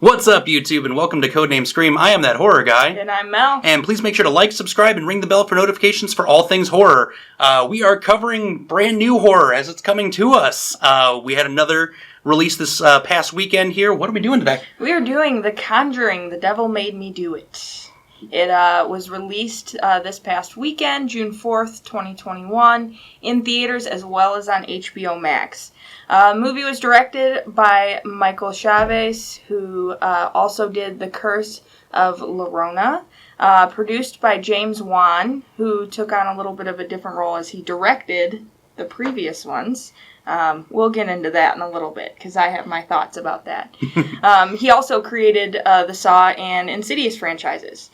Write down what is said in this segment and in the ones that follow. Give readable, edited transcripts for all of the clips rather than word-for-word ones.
What's up, YouTube, and welcome to Codename Scream. I am that horror guy. And I'm Mel. And please make sure to like, subscribe, and ring the bell for notifications for all things horror. We are covering brand new horror as it's coming to us. We had another release this past weekend here. What are we doing today? We are doing The Conjuring, The Devil Made Me Do It. It was released this past weekend, June 4th, 2021, in theaters as well as on HBO Max. The movie was directed by Michael Chavez, who also did The Curse of La Llorona. Produced by James Wan, who took on a little bit of a different role as he directed the previous ones. We'll get into that in a little bit, because I have my thoughts about that. He also created the Saw and Insidious franchises.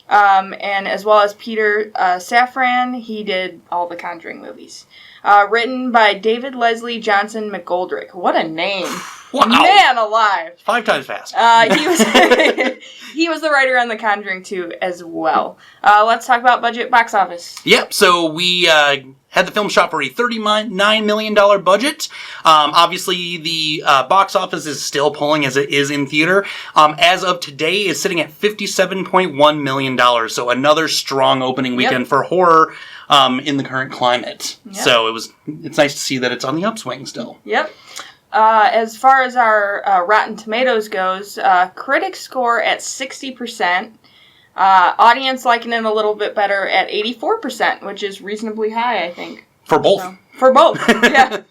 And as well as Peter Safran, he did all the Conjuring movies. Written by David Leslie Johnson McGoldrick. What a name. Wow. Man alive. 5 times fast. He was the writer on The Conjuring 2 as well. Let's talk about budget, box office. Yep, so we had the film shot for a $39 million budget. Obviously, the box office is still pulling as it is in theater. As of today, is sitting at $57.1 million. So another strong opening weekend for horror in the current climate. Yep. So it's nice to see that it's on the upswing still. Yep. As far as our Rotten Tomatoes goes, critics score at 60%. Audience liking it a little bit better at 84%, which is reasonably high, I think. For both. So, for both, yeah.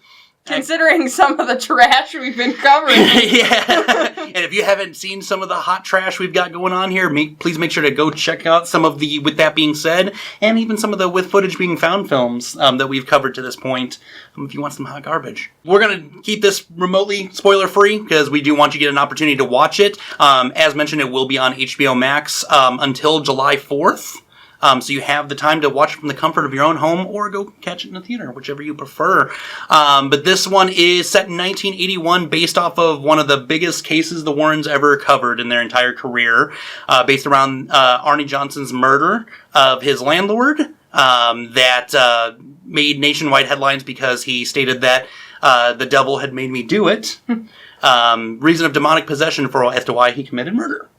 Considering some of the trash we've been covering. Yeah. And if you haven't seen some of the hot trash we've got going on here, please make sure to go check out some of the With That Being Said, and even some of the With Footage Being Found films that we've covered to this point, if you want some hot garbage. We're going to keep this remotely spoiler-free, because we do want you to get an opportunity to watch it. As mentioned, it will be on HBO Max until July 4th. So you have the time to watch it from the comfort of your own home or go catch it in the theater, whichever you prefer. But this one is set in 1981 based off of one of the biggest cases the Warrens ever covered in their entire career, based around Arnie Johnson's murder of his landlord that made nationwide headlines because he stated that the devil had made me do it. Reason of demonic possession as to why he committed murder.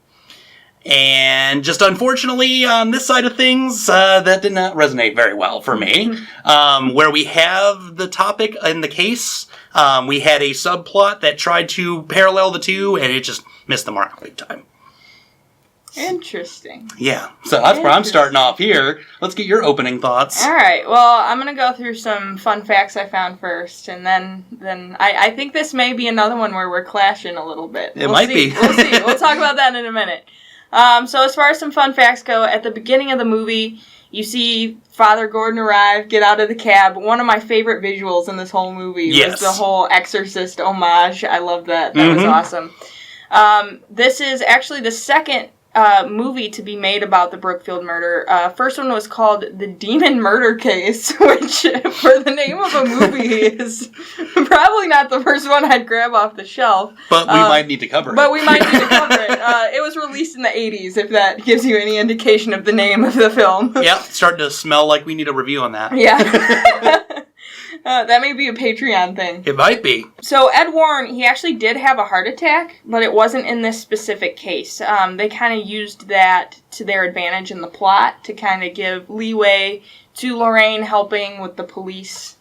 And just unfortunately, on this side of things, that did not resonate very well for me. Where we have the topic in the case, we had a subplot that tried to parallel the two, and it just missed the mark big time. Interesting. Yeah, so that's where I'm starting off here. Let's get your opening thoughts. All right, well, I'm going to go through some fun facts I found first, and then I think this may be another one where we're clashing a little bit. It might be. We'll see. We'll talk about that in a minute. So as far as some fun facts go, at the beginning of the movie, you see Father Gordon arrive, get out of the cab. One of my favorite visuals in this whole movie was the whole Exorcist homage. I love that. That was awesome. This is actually the second movie to be made about the Brookfield murder. First one was called The Demon Murder Case, which, for the name of a movie, is probably not the first one I'd grab off the shelf. But we might need to cover it. But we might need to cover it. It was released in the 80s, if that gives you any indication of the name of the film. Yeah, it's starting to smell like we need a review on that. Yeah. That may be a Patreon thing. It might be. So Ed Warren, he actually did have a heart attack, but it wasn't in this specific case. They kind of used that to their advantage in the plot to kind of give leeway to Lorraine helping with the police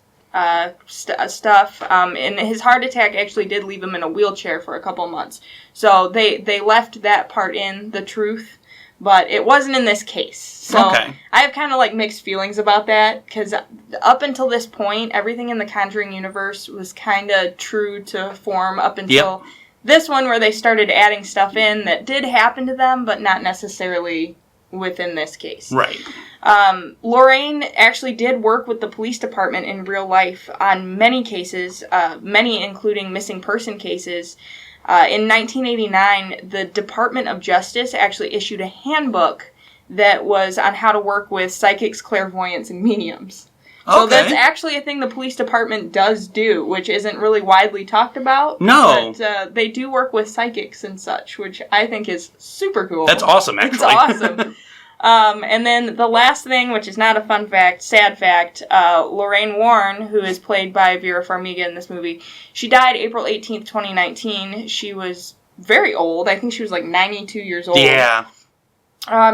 stuff. And his heart attack actually did leave him in a wheelchair for a couple months. So they left that part in, the truth. But it wasn't in this case. So I have kind of like mixed feelings about that, because up until this point, everything in the Conjuring universe was kind of true to form up until this one, where they started adding stuff in that did happen to them, but not necessarily within this case. Right. Lorraine actually did work with the police department in real life on many cases, many including missing person cases. In 1989, the Department of Justice actually issued a handbook that was on how to work with psychics, clairvoyants, and mediums. So that's actually a thing the police department does do, which isn't really widely talked about. No. But they do work with psychics and such, which I think is super cool. That's awesome, actually. It's awesome. And then the last thing, which is not a fun fact, sad fact, Lorraine Warren, who is played by Vera Farmiga in this movie, she died April 18th, 2019. She was very old. I think she was like 92 years old. Yeah.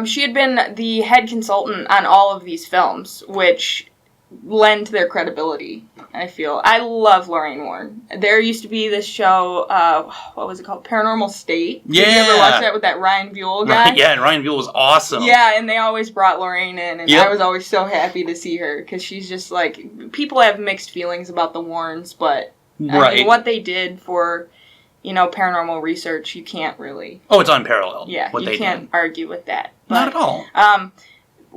She had been the head consultant on all of these films, which lend to their credibility, I feel. I love Lorraine Warren. There used to be this show, what was it called? Paranormal State. Yeah. Did you ever watch that with that Ryan Buell guy? Yeah, and Ryan Buell was awesome. Yeah, and they always brought Lorraine in, and I was always so happy to see her, because she's just like, people have mixed feelings about the Warrens, but I mean, what they did for, paranormal research, you can't really... Oh, it's unparalleled. Yeah, what you can't argue with that. Not at all.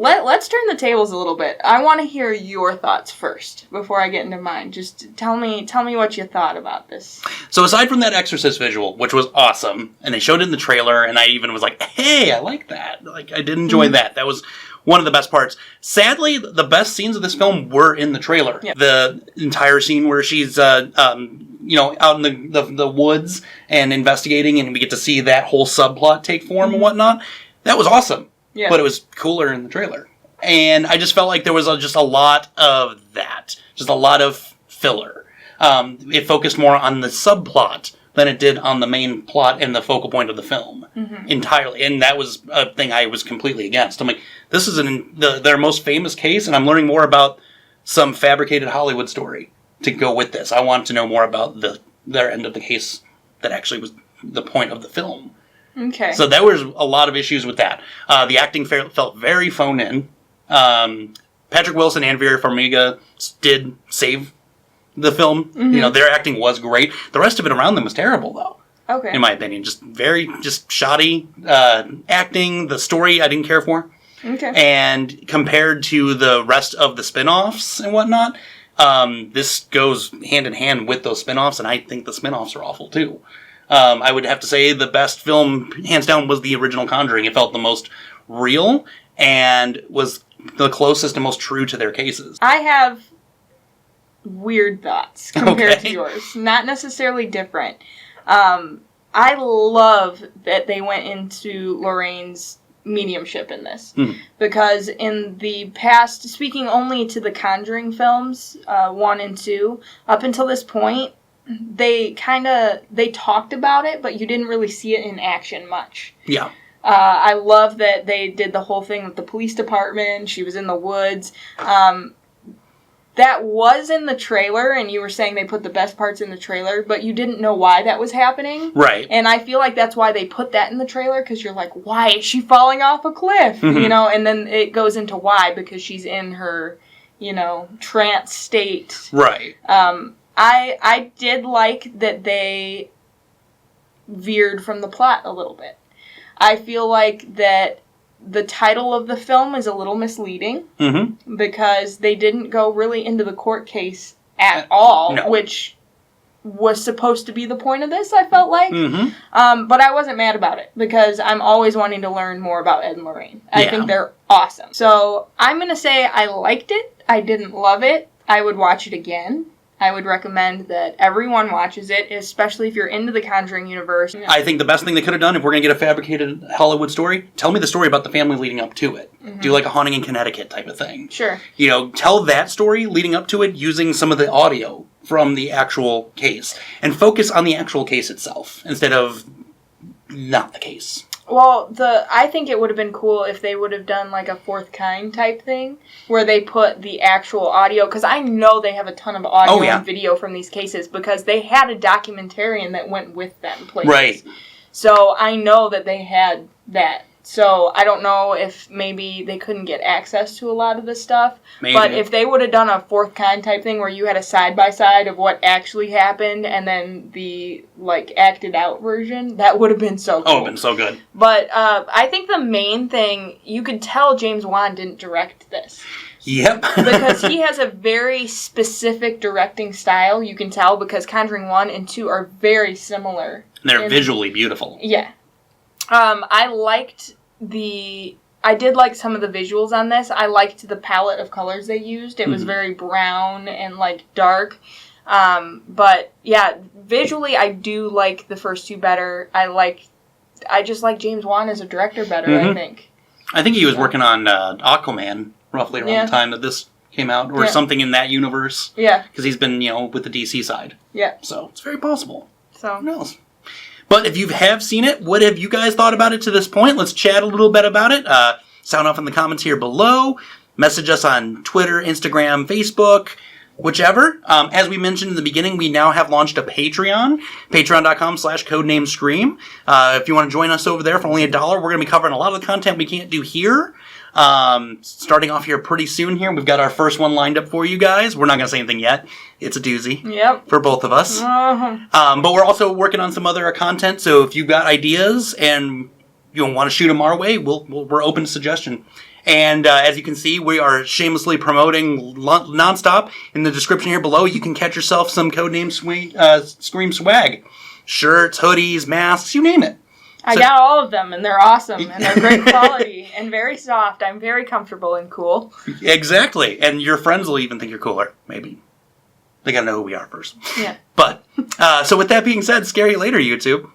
Let's turn the tables a little bit. I want to hear your thoughts first before I get into mine. Just tell me what you thought about this. So aside from that Exorcist visual, which was awesome, and they showed it in the trailer, and I even was like, hey, I like that. Like, I did enjoy that. That was one of the best parts. Sadly, the best scenes of this film were in the trailer. Yep. The entire scene where she's, out in the woods and investigating, and we get to see that whole subplot take form and whatnot. That was awesome. Yeah. But it was cooler in the trailer. And I just felt like there was just a lot of that. Just a lot of filler. It focused more on the subplot than it did on the main plot and the focal point of the film. Entirely. And that was a thing I was completely against. I'm like, this is their most famous case, and I'm learning more about some fabricated Hollywood story to go with this. I want to know more about their end of the case that actually was the point of the film. Okay. So there was a lot of issues with that. The acting felt very phoned in. Patrick Wilson and Vera Farmiga did save the film. Their acting was great. The rest of it around them was terrible, though. Okay. In my opinion. Just shoddy acting. The story I didn't care for. Okay. And compared to the rest of the spin-offs and whatnot, this goes hand in hand with those spin-offs, and I think the spin-offs are awful, too. I would have to say the best film, hands down, was the original Conjuring. It felt the most real and was the closest and most true to their cases. I have weird thoughts compared to yours. Not necessarily different. I love that they went into Lorraine's mediumship in this. Because in the past, speaking only to the Conjuring films, 1 and 2, up until this point, they talked about it, but you didn't really see it in action much. Yeah. I love that they did the whole thing with the police department. She was in the woods. That was in the trailer, and you were saying they put the best parts in the trailer, but you didn't know why that was happening. Right. And I feel like that's why they put that in the trailer, because you're like, why is she falling off a cliff? And then it goes into why, because she's in her, trance state. Right. I did like that they veered from the plot a little bit. I feel like that the title of the film is a little misleading because they didn't go really into the court case at all, which was supposed to be the point of this, I felt like. But I wasn't mad about it because I'm always wanting to learn more about Ed and Lorraine. I think they're awesome. So I'm going to say I liked it. I didn't love it. I would watch it again. I would recommend that everyone watches it, especially if you're into the Conjuring universe. I think the best thing they could have done, if we're going to get a fabricated Hollywood story, tell me the story about the family leading up to it. Do like a Haunting in Connecticut type of thing. Sure. Tell that story leading up to it using some of the audio from the actual case. And focus on the actual case itself, instead of not the case. Well, I think it would have been cool if they would have done like a Fourth Kind type thing, where they put the actual audio, because I know they have a ton of audio and video from these cases, because they had a documentarian that went with them places. Right. So I know that they had that. So I don't know if maybe they couldn't get access to a lot of this stuff. Maybe. But if they would have done a Fourth Kind type thing where you had a side-by-side of what actually happened and then the, acted out version, that would have been so cool. Oh, it would have been so good. But I think the main thing, you could tell James Wan didn't direct this. Yep. Because he has a very specific directing style, you can tell, because Conjuring 1 and 2 are very similar. They're visually beautiful. Yeah. I did like some of the visuals on this. I liked the palette of colors they used. It was very brown and dark. But yeah, visually I do like the first two better. I just like James Wan as a director better, I think. I think he was working on Aquaman roughly around the time that this came out, or something in that universe. Yeah. Because he's been, with the DC side. Yeah. So it's very possible. So. Who knows? But if you have seen it, what have you guys thought about it to this point? Let's chat a little bit about it. Sound off in the comments here below. Message us on Twitter, Instagram, Facebook, whichever. As we mentioned in the beginning, we now have launched a Patreon, patreon.com/codenamescream. If you want to join us over there for only $1, we're going to be covering a lot of the content we can't do here. Starting off here pretty soon here. We've got our first one lined up for you guys. We're not going to say anything yet. It's a doozy. Yep. For both of us. But we're also working on some other content, so if you've got ideas and you want to shoot them our way, we're open to suggestion. And as you can see, we are shamelessly promoting nonstop. In the description here below, you can catch yourself some Codename Scream swag. Shirts, hoodies, masks, you name it. I got all of them, and they're awesome, and they're great quality, and very soft. I'm very comfortable and cool. Exactly. And your friends will even think you're cooler, maybe. They gotta know who we are first. Yeah. But, so with that being said, scary later, YouTube.